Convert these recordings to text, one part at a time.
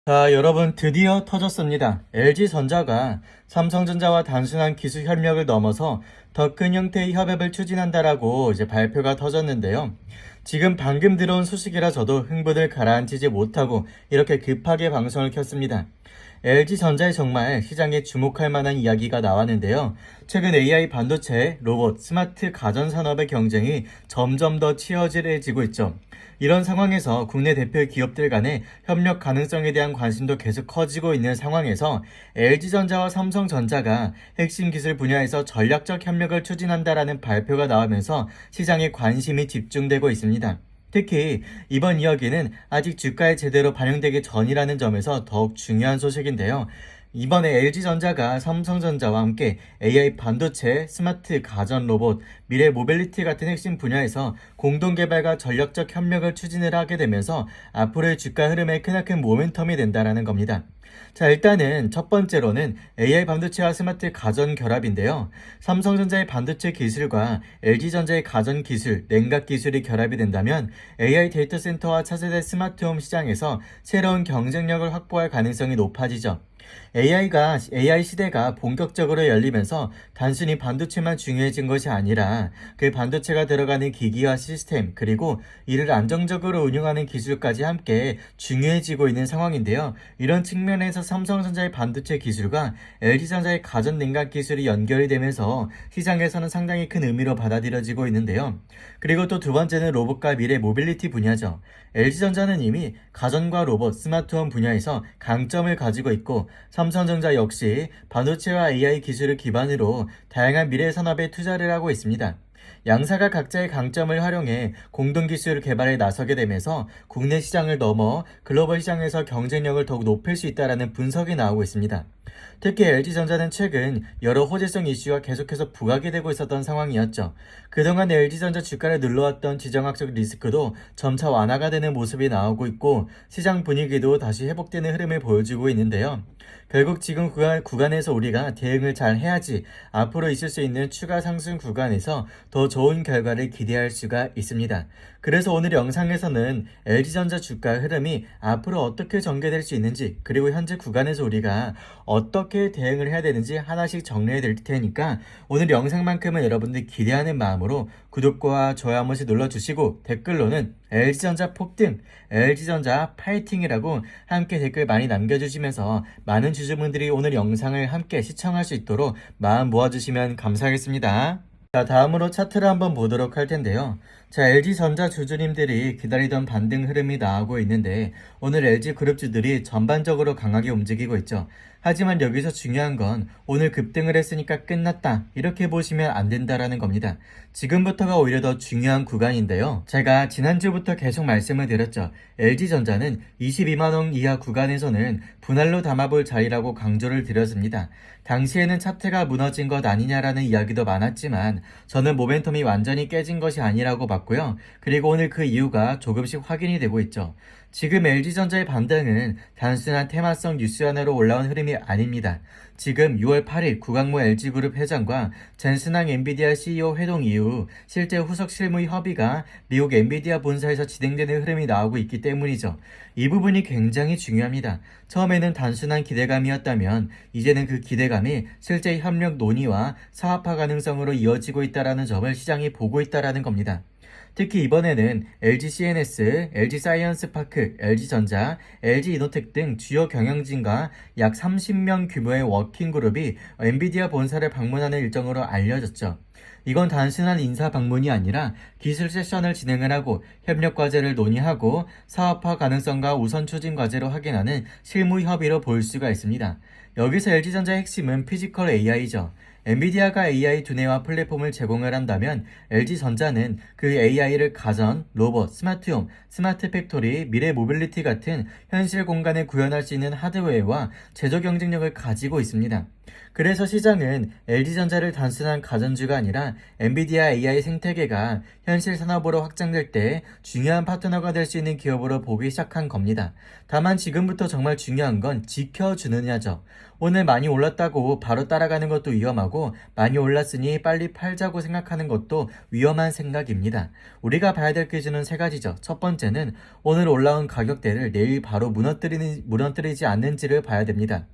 자, 여러분 드디어 터졌습니다. LG전자가 삼성전자와 단순한 기술 협력을 넘어서 더 큰 형태의 협업을 추진한다라고 이제 발표가 터졌는데요. 지금 방금 들어온 소식이라 저도 흥분을 가라앉히지 못하고 이렇게 급하게 방송을 켰습니다. LG전자에 정말 시장에 주목할 만한 이야기가 나왔는데요. 최근 AI 반도체, 로봇, 스마트 가전 산업의 경쟁이 점점 더 치열해지고 있죠. 이런 상황에서 국내 대표 기업들 간의 협력 가능성에 대한 관심도 계속 커지고 있는 상황에서 LG전자와 삼성전자가 핵심 기술 분야에서 전략적 협력을 추진한다라는 발표가 나오면서 시장에 관심이 집중되고 있습니다. 특히 이번 이야기는 아직 주가에 제대로 반영되기 전이라는 점에서 더욱 중요한 소식인데요. 이번에 LG전자가 삼성전자와 함께 AI 반도체, 스마트 가전 로봇, 미래 모빌리티 같은 핵심 분야에서 공동 개발과 전략적 협력을 추진을 하게 되면서 앞으로의 주가 흐름에 크나큰 모멘텀이 된다라는 겁니다. 자, 일단은 첫 번째로는 AI 반도체와 스마트 가전 결합인데요. 삼성전자의 반도체 기술과 LG전자의 가전 기술, 냉각 기술이 결합이 된다면 AI 데이터 센터와 차세대 스마트홈 시장에서 새로운 경쟁력을 확보할 가능성이 높아지죠. AI 시대가 본격적으로 열리면서 단순히 반도체만 중요해진 것이 아니라 그 반도체가 들어가는 기기와 시스템, 그리고 이를 안정적으로 운영하는 기술까지 함께 중요해지고 있는 상황인데요. 이런 측면에서 삼성전자의 반도체 기술과 LG전자의 가전 냉각 기술이 연결이 되면서 시장에서는 상당히 큰 의미로 받아들여지고 있는데요. 그리고 또 두 번째는 로봇과 미래 모빌리티 분야죠. LG전자는 이미 가전과 로봇, 스마트홈 분야에서 강점을 가지고 있고 삼성전자 역시 반도체와 AI 기술을 기반으로 다양한 미래 산업에 투자를 하고 있습니다. 양사가 각자의 강점을 활용해 공동 기술 개발에 나서게 되면서 국내 시장을 넘어 글로벌 시장에서 경쟁력을 더욱 높일 수 있다는 분석이 나오고 있습니다. 특히 LG전자는 최근 여러 호재성 이슈가 계속해서 부각이 되고 있었던 상황이었죠. 그동안 LG전자 주가를 눌러왔던 지정학적 리스크도 점차 완화가 되는 모습이 나오고 있고 시장 분위기도 다시 회복되는 흐름을 보여주고 있는데요. 결국 지금 구간에서 우리가 대응을 잘 해야지 앞으로 있을 수 있는 추가 상승 구간에서 더 좋은 결과를 기대할 수가 있습니다. 그래서 오늘 영상에서는 LG전자 주가 흐름이 앞으로 어떻게 전개될 수 있는지, 그리고 현재 구간에서 우리가 어떻게 대응을 해야 되는지 하나씩 정리해 드릴 테니까 오늘 영상만큼은 여러분들 기대하는 마음으로 구독과 좋아요 한 번씩 눌러주시고 댓글로는 LG전자 폭등, LG전자 파이팅이라고 함께 댓글 많이 남겨주시면서 많은 주주분들이 오늘 영상을 함께 시청할 수 있도록 마음 모아주시면 감사하겠습니다. 자, 다음으로 차트를 한번 보도록 할 텐데요. 자, LG전자 주주님들이 기다리던 반등 흐름이 나오고 있는데 오늘 LG그룹주들이 전반적으로 강하게 움직이고 있죠. 하지만 여기서 중요한 건 오늘 급등을 했으니까 끝났다, 이렇게 보시면 안 된다라는 겁니다. 지금부터가 오히려 더 중요한 구간인데요. 제가 지난주부터 계속 말씀을 드렸죠. LG전자는 22만원 이하 구간에서는 분할로 담아볼 자리라고 강조를 드렸습니다. 당시에는 차트가 무너진 것 아니냐라는 이야기도 많았지만 저는 모멘텀이 완전히 깨진 것이 아니라고 봤고요. 그리고 오늘 그 이유가 조금씩 확인이 되고 있죠. 지금 LG전자의 반등은 단순한 테마성 뉴스 하나로 올라온 흐름이 아닙니다. 지금 6월 8일 구강모 LG그룹 회장과 젠슨항 엔비디아 CEO 회동 이후 실제 후속 실무 협의가 미국 엔비디아 본사에서 진행되는 흐름이 나오고 있기 때문이죠. 이 부분이 굉장히 중요합니다. 처음에는 단순한 기대감이었다면 이제는 그 기대감이 실제 협력 논의와 사업화 가능성으로 이어지고 있다는 점을 시장이 보고 있다는 겁니다. 특히 이번에는 LG CNS, LG 사이언스파크, LG전자, LG 이노텍 등 주요 경영진과 약 30명 규모의 워킹그룹이 엔비디아 본사를 방문하는 일정으로 알려졌죠. 이건 단순한 인사 방문이 아니라 기술 세션을 진행을 하고 협력 과제를 논의하고 사업화 가능성과 우선 추진 과제로 확인하는 실무 협의로 볼 수가 있습니다. 여기서 LG전자의 핵심은 피지컬 AI죠. 엔비디아가 AI 두뇌와 플랫폼을 제공을 한다면 LG전자는 그 AI를 가전, 로봇, 스마트홈, 스마트 팩토리, 미래 모빌리티 같은 현실 공간에 구현할 수 있는 하드웨어와 제조 경쟁력을 가지고 있습니다. 그래서 시장은 LG전자를 단순한 가전주가 아니라 엔비디아 AI 생태계가 현실 산업으로 확장될 때 중요한 파트너가 될 수 있는 기업으로 보기 시작한 겁니다. 다만 지금부터 정말 중요한 건 지켜주느냐죠. 오늘 많이 올랐다고 바로 따라가는 것도 위험하고 많이 올랐으니 빨리 팔자고 생각하는 것도 위험한 생각입니다. 우리가 봐야 될 기준은 세 가지죠. 첫 번째는 오늘 올라온 가격대를 내일 바로 무너뜨리지 않는지를 봐야 됩니다.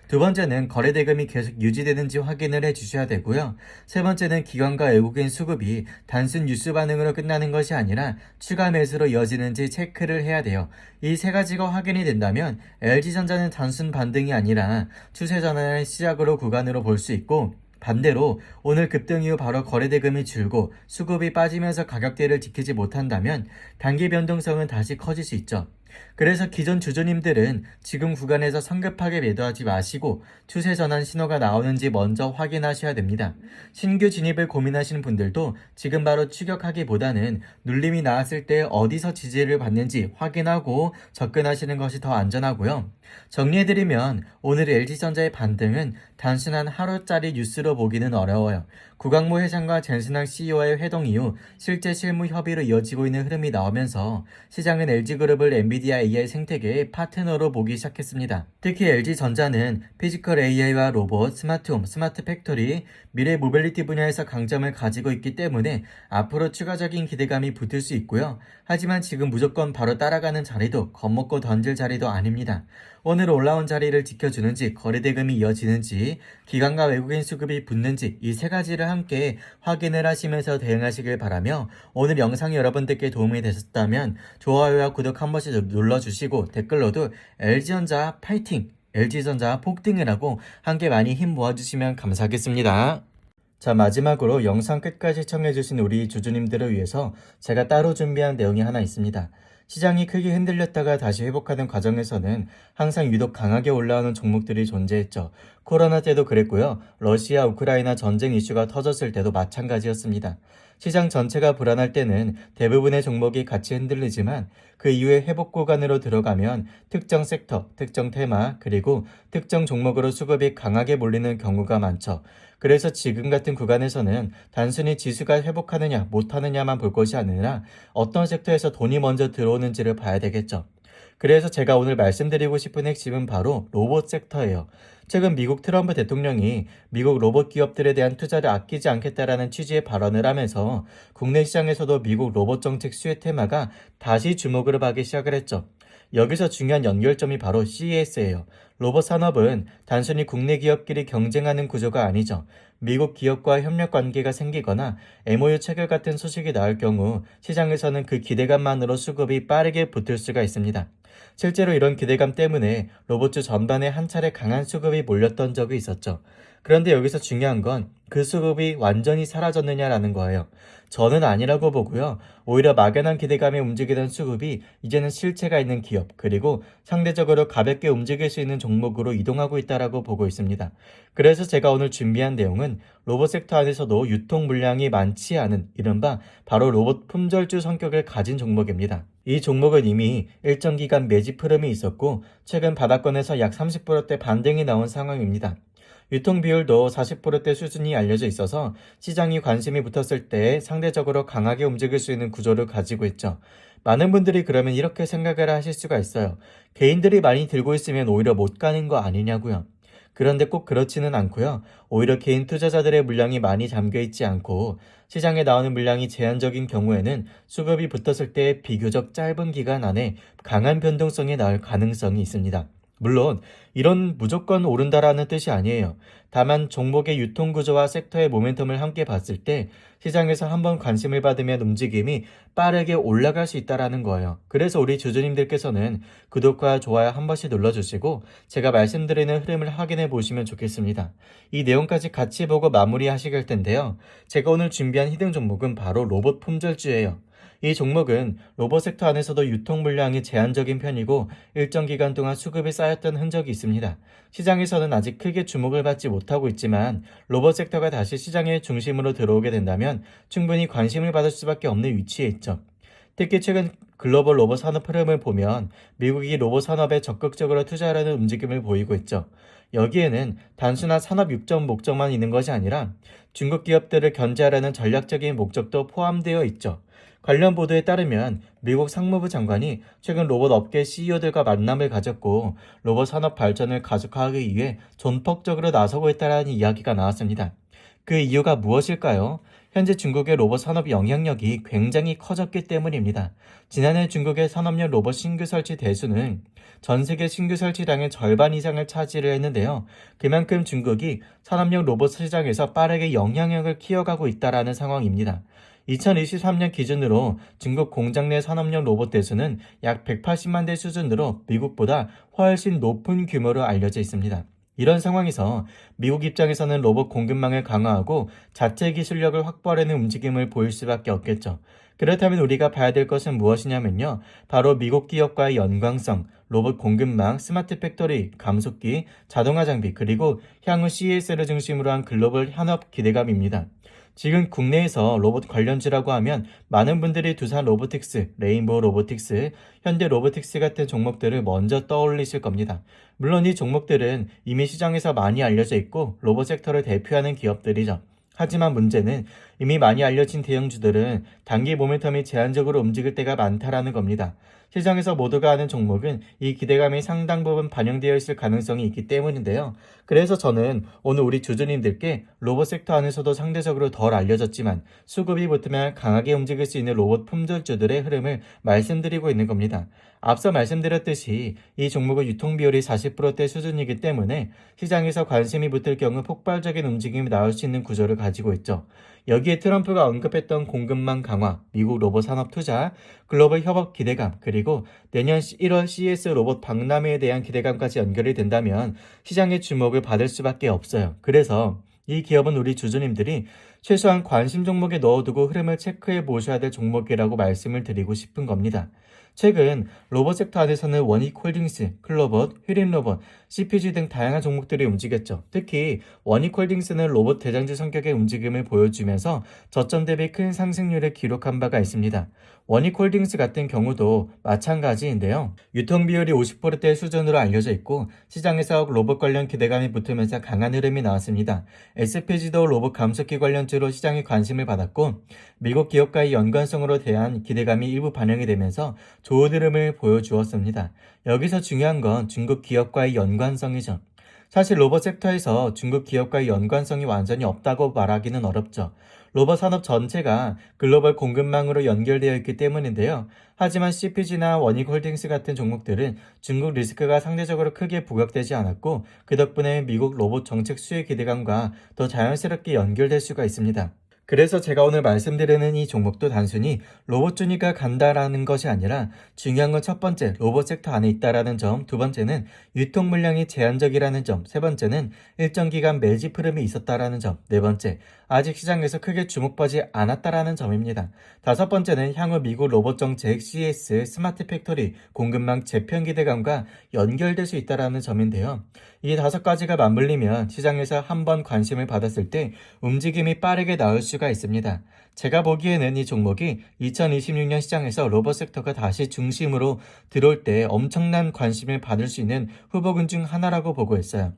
두 번째는 거래 대금이 계속 유지되는지 확인을 해 주셔야 되고요. 세 번째는 기관과 외국인 수급이 단순 뉴스 반응으로 끝나는 것이 아니라 추가 매수로 이어지는지 체크를 해야 돼요. 이 세 가지가 확인이 된다면 LG전자는 단순 반등이 아니라 추세 전환의 시작으로 구간으로 볼 수 있고, 반대로 오늘 급등 이후 바로 거래 대금이 줄고 수급이 빠지면서 가격대를 지키지 못한다면 단기 변동성은 다시 커질 수 있죠. 그래서 기존 주주님들은 지금 구간에서 성급하게 매도하지 마시고 추세 전환 신호가 나오는지 먼저 확인하셔야 됩니다. 신규 진입을 고민하시는 분들도 지금 바로 추격하기보다는 눌림이 나왔을 때 어디서 지지를 받는지 확인하고 접근하시는 것이 더 안전하고요. 정리해드리면 오늘 LG전자의 반등은 단순한 하루짜리 뉴스로 보기는 어려워요. 구광모 회장과 젠슨항 CEO의 회동 이후 실제 실무 협의로 이어지고 있는 흐름이 나오면서 시장은 LG그룹을 엔비디아 AI 생태계의 파트너로 보기 시작했습니다. 특히 LG전자는 피지컬 AI와 로봇, 스마트홈, 스마트 팩토리, 미래 모빌리티 분야에서 강점을 가지고 있기 때문에 앞으로 추가적인 기대감이 붙을 수 있고요. 하지만 지금 무조건 바로 따라가는 자리도 겁먹고 던질 자리도 아닙니다. 오늘 올라온 자리를 지켜주는지, 거래 대금이 이어지는지, 기관과 외국인 수급이 붙는지 이 세 가지를 함께 확인을 하시면서 대응하시길 바라며, 오늘 영상이 여러분들께 도움이 되셨다면 좋아요와 구독 한 번씩 눌러주시고 댓글로도 LG전자 파이팅! LG전자 폭등이라고 함께 많이 힘 모아주시면 감사하겠습니다. 자, 마지막으로 영상 끝까지 시청해주신 우리 주주님들을 위해서 제가 따로 준비한 내용이 하나 있습니다. 시장이 크게 흔들렸다가 다시 회복하는 과정에서는 항상 유독 강하게 올라오는 종목들이 존재했죠. 코로나 때도 그랬고요. 러시아, 우크라이나 전쟁 이슈가 터졌을 때도 마찬가지였습니다. 시장 전체가 불안할 때는 대부분의 종목이 같이 흔들리지만 그 이후에 회복 구간으로 들어가면 특정 섹터, 특정 테마, 그리고 특정 종목으로 수급이 강하게 몰리는 경우가 많죠. 그래서 지금 같은 구간에서는 단순히 지수가 회복하느냐 못하느냐만 볼 것이 아니라 어떤 섹터에서 돈이 먼저 들어오는지를 봐야 되겠죠. 그래서 제가 오늘 말씀드리고 싶은 핵심은 바로 로봇 섹터예요. 최근 미국 트럼프 대통령이 미국 로봇 기업들에 대한 투자를 아끼지 않겠다라는 취지의 발언을 하면서 국내 시장에서도 미국 로봇 정책 수혜 테마가 다시 주목을 받기 시작을 했죠. 여기서 중요한 연결점이 바로 CES예요. 로봇 산업은 단순히 국내 기업끼리 경쟁하는 구조가 아니죠. 미국 기업과 협력 관계가 생기거나 MOU 체결 같은 소식이 나올 경우 시장에서는 그 기대감만으로 수급이 빠르게 붙을 수가 있습니다. 실제로 이런 기대감 때문에 로봇주 전반에 한 차례 강한 수급이 몰렸던 적이 있었죠. 그런데 여기서 중요한 건 그 수급이 완전히 사라졌느냐라는 거예요. 저는 아니라고 보고요. 오히려 막연한 기대감에 움직이던 수급이 이제는 실체가 있는 기업, 그리고 상대적으로 가볍게 움직일 수 있는 종목으로 이동하고 있다라고 보고 있습니다. 그래서 제가 오늘 준비한 내용은 로봇 섹터 안에서도 유통 물량이 많지 않은 이른바 바로 로봇 품절주 성격을 가진 종목입니다. 이 종목은 이미 일정 기간 매집 흐름이 있었고 최근 바닥권에서 약 30%대 반등이 나온 상황입니다. 유통 비율도 40%대 수준이 알려져 있어서 시장이 관심이 붙었을 때 상대적으로 강하게 움직일 수 있는 구조를 가지고 있죠. 많은 분들이 그러면 이렇게 생각을 하실 수가 있어요. 개인들이 많이 들고 있으면 오히려 못 가는 거 아니냐고요. 그런데 꼭 그렇지는 않고요. 오히려 개인 투자자들의 물량이 많이 잠겨 있지 않고 시장에 나오는 물량이 제한적인 경우에는 수급이 붙었을 때 비교적 짧은 기간 안에 강한 변동성이 나올 가능성이 있습니다. 물론 이런 무조건 오른다라는 뜻이 아니에요. 다만 종목의 유통 구조와 섹터의 모멘텀을 함께 봤을 때 시장에서 한번 관심을 받으면 움직임이 빠르게 올라갈 수 있다라는 거예요. 그래서 우리 주주님들께서는 구독과 좋아요 한 번씩 눌러주시고 제가 말씀드리는 흐름을 확인해 보시면 좋겠습니다. 이 내용까지 같이 보고 마무리하시길 텐데요. 제가 오늘 준비한 히든 종목은 바로 로봇 품절주예요. 이 종목은 로봇 섹터 안에서도 유통 물량이 제한적인 편이고 일정 기간 동안 수급이 쌓였던 흔적이 있습니다. 시장에서는 아직 크게 주목을 받지 못하고 있지만 로봇 섹터가 다시 시장의 중심으로 들어오게 된다면 충분히 관심을 받을 수밖에 없는 위치에 있죠. 특히 최근 글로벌 로봇 산업 흐름을 보면 미국이 로봇 산업에 적극적으로 투자하려는 움직임을 보이고 있죠. 여기에는 단순한 산업 육적 목적만 있는 것이 아니라 중국 기업들을 견제하려는 전략적인 목적도 포함되어 있죠. 관련 보도에 따르면 미국 상무부 장관이 최근 로봇 업계 CEO들과 만남을 가졌고 로봇 산업 발전을 가속화하기 위해 전폭적으로 나서고 있다는 이야기가 나왔습니다. 그 이유가 무엇일까요? 현재 중국의 로봇 산업 영향력이 굉장히 커졌기 때문입니다. 지난해 중국의 산업용 로봇 신규 설치 대수는 전 세계 신규 설치량의 절반 이상을 차지를 했는데요. 그만큼 중국이 산업용 로봇 시장에서 빠르게 영향력을 키워가고 있다는 상황입니다. 2023년 기준으로 중국 공장 내 산업용 로봇 대수는 약 180만 대 수준으로 미국보다 훨씬 높은 규모로 알려져 있습니다. 이런 상황에서 미국 입장에서는 로봇 공급망을 강화하고 자체 기술력을 확보하려는 움직임을 보일 수밖에 없겠죠. 그렇다면 우리가 봐야 될 것은 무엇이냐면요. 바로 미국 기업과의 연관성, 로봇 공급망, 스마트 팩토리, 감속기, 자동화 장비, 그리고 향후 CES를 중심으로 한 글로벌 현업 기대감입니다. 지금 국내에서 로봇 관련주라고 하면 많은 분들이 두산 로보틱스, 레인보우 로보틱스, 현대 로보틱스 같은 종목들을 먼저 떠올리실 겁니다. 물론 이 종목들은 이미 시장에서 많이 알려져 있고 로봇 섹터를 대표하는 기업들이죠. 하지만 문제는 이미 많이 알려진 대형주들은 단기 모멘텀이 제한적으로 움직일 때가 많다라는 겁니다. 시장에서 모두가 아는 종목은 이 기대감이 상당 부분 반영되어 있을 가능성이 있기 때문인데요. 그래서 저는 오늘 우리 주주님들께 로봇 섹터 안에서도 상대적으로 덜 알려졌지만 수급이 붙으면 강하게 움직일 수 있는 로봇 품절주들의 흐름을 말씀드리고 있는 겁니다. 앞서 말씀드렸듯이 이 종목은 유통 비율이 40%대 수준이기 때문에 시장에서 관심이 붙을 경우 폭발적인 움직임이 나올 수 있는 구조를 가지고 있죠. 여기에 트럼프가 언급했던 공급망 강화, 미국 로봇 산업 투자, 글로벌 협업 기대감, 그리고 내년 1월 CES 로봇 박람회에 대한 기대감까지 연결이 된다면 시장의 주목을 받을 수밖에 없어요. 그래서 이 기업은 우리 주주님들이 최소한 관심 종목에 넣어두고 흐름을 체크해 보셔야 될 종목이라고 말씀을 드리고 싶은 겁니다. 최근 로봇 섹터 안에서는 원익홀딩스, 클로봇, 휘린로봇, CPG 등 다양한 종목들이 움직였죠. 특히 원익홀딩스는 로봇 대장주 성격의 움직임을 보여주면서 저점 대비 큰 상승률을 기록한 바가 있습니다. 원익홀딩스 같은 경우도 마찬가지인데요. 유통비율이 50%대 수준으로 알려져 있고 시장에서 로봇 관련 기대감이 붙으면서 강한 흐름이 나왔습니다. SPG도 로봇 감속기 관련주로 시장의 관심을 받았고 미국 기업과의 연관성으로 대한 기대감이 일부 반영이 되면서 좋은 흐름을 보여주었습니다. 여기서 중요한 건 중국 기업과의 연관성이죠. 사실 로봇 섹터에서 중국 기업과의 연관성이 완전히 없다고 말하기는 어렵죠. 로봇 산업 전체가 글로벌 공급망으로 연결되어 있기 때문인데요. 하지만 CPG나 원익홀딩스 같은 종목들은 중국 리스크가 상대적으로 크게 부각되지 않았고 그 덕분에 미국 로봇 정책 수혜 기대감과 더 자연스럽게 연결될 수가 있습니다. 그래서 제가 오늘 말씀드리는 이 종목도 단순히 로봇주니까 간다라는 것이 아니라 중요한 건 첫 번째 로봇 섹터 안에 있다라는 점, 두 번째는 유통 물량이 제한적이라는 점, 세 번째는 일정 기간 매집 흐름이 있었다라는 점, 네 번째 아직 시장에서 크게 주목받지 않았다라는 점입니다. 다섯 번째는 향후 미국 로봇 정책 CES 스마트 팩토리 공급망 재편 기대감과 연결될 수 있다라는 점인데요. 이 다섯 가지가 맞물리면 시장에서 한번 관심을 받았을 때 움직임이 빠르게 나올 수가 있습니다. 제가 보기에는 이 종목이 2026년 시장에서 로봇 섹터가 다시 중심으로 들어올 때 엄청난 관심을 받을 수 있는 후보군 중 하나라고 보고 있어요.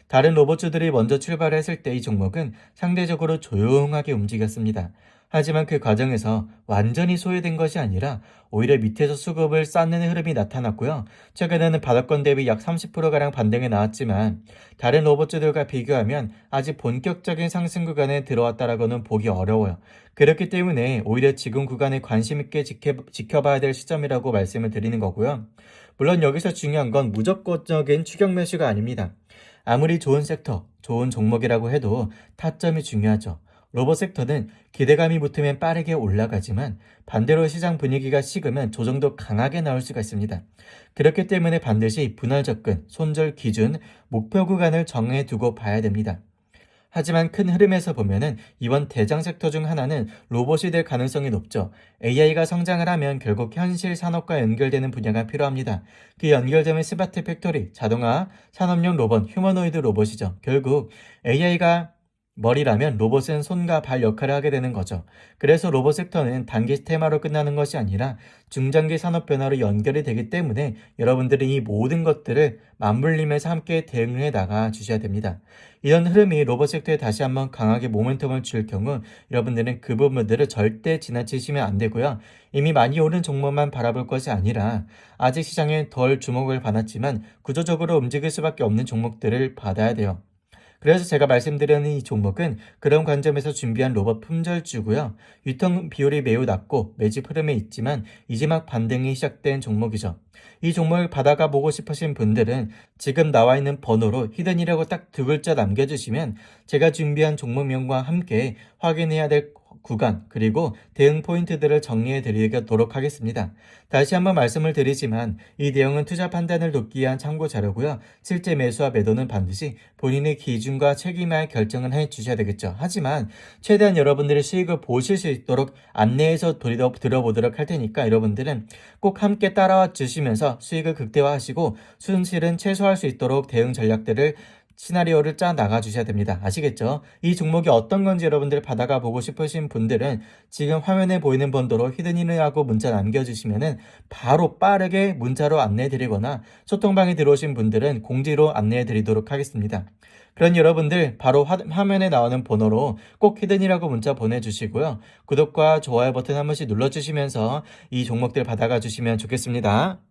다른 로봇주들이 먼저 출발했을 때 이 종목은 상대적으로 조용하게 움직였습니다. 하지만 그 과정에서 완전히 소외된 것이 아니라 오히려 밑에서 수급을 쌓는 흐름이 나타났고요. 최근에는 바닥권 대비 약 30%가량 반등이 나왔지만 다른 로봇주들과 비교하면 아직 본격적인 상승 구간에 들어왔다라고는 보기 어려워요. 그렇기 때문에 오히려 지금 구간에 관심 있게 지켜봐야 될 시점이라고 말씀을 드리는 거고요. 물론 여기서 중요한 건 무조건적인 추격 매수가 아닙니다. 아무리 좋은 섹터, 좋은 종목이라고 해도 타점이 중요하죠. 로봇 섹터는 기대감이 붙으면 빠르게 올라가지만 반대로 시장 분위기가 식으면 조정도 강하게 나올 수가 있습니다. 그렇기 때문에 반드시 분할 접근, 손절 기준, 목표 구간을 정해 두고 봐야 됩니다. 하지만 큰 흐름에서 보면은 이번 대장 섹터 중 하나는 로봇이 될 가능성이 높죠. AI가 성장을 하면 결국 현실 산업과 연결되는 분야가 필요합니다. 그 연결점은 스마트 팩토리, 자동화, 산업용 로봇, 휴머노이드 로봇이죠. 결국 AI가 머리라면 로봇은 손과 발 역할을 하게 되는 거죠. 그래서 로봇 섹터는 단기 테마로 끝나는 것이 아니라 중장기 산업 변화로 연결이 되기 때문에 여러분들이 이 모든 것들을 맞물리면서 함께 대응을 해 나가 주셔야 됩니다. 이런 흐름이 로봇 섹터에 다시 한번 강하게 모멘텀을 줄 경우 여러분들은 그 부분들을 절대 지나치시면 안 되고요. 이미 많이 오른 종목만 바라볼 것이 아니라 아직 시장에 덜 주목을 받았지만 구조적으로 움직일 수밖에 없는 종목들을 받아야 돼요. 그래서 제가 말씀드리는 이 종목은 그런 관점에서 준비한 로봇 품절주고요. 유통 비율이 매우 낮고 매집 흐름에 있지만 이제 막 반등이 시작된 종목이죠. 이 종목을 받아가 보고 싶으신 분들은 지금 나와 있는 번호로 히든이라고 딱 두 글자 남겨주시면 제가 준비한 종목명과 함께 확인해야 될 구간 그리고 대응 포인트들을 정리해 드리도록 하겠습니다. 다시 한번 말씀을 드리지만 이 내용은 투자 판단을 돕기 위한 참고 자료고요. 실제 매수와 매도는 반드시 본인의 기준과 책임하에 결정을 해 주셔야 되겠죠. 하지만 최대한 여러분들의 수익을 보실 수 있도록 안내해서 들어보도록 할 테니까 여러분들은 꼭 함께 따라와 주시면서 수익을 극대화하시고 손실은 최소화할 수 있도록 대응 전략들을 시나리오를 짜 나가 주셔야 됩니다. 아시겠죠? 이 종목이 어떤 건지 여러분들 받아가 보고 싶으신 분들은 지금 화면에 보이는 번호로 히든이라고 문자 남겨주시면은 바로 빠르게 문자로 안내해 드리거나 소통방에 들어오신 분들은 공지로 안내해 드리도록 하겠습니다. 그런 여러분들 바로 화면에 나오는 번호로 꼭 히든이라고 문자 보내주시고요. 구독과 좋아요 버튼 한 번씩 눌러주시면서 이 종목들 받아가 주시면 좋겠습니다.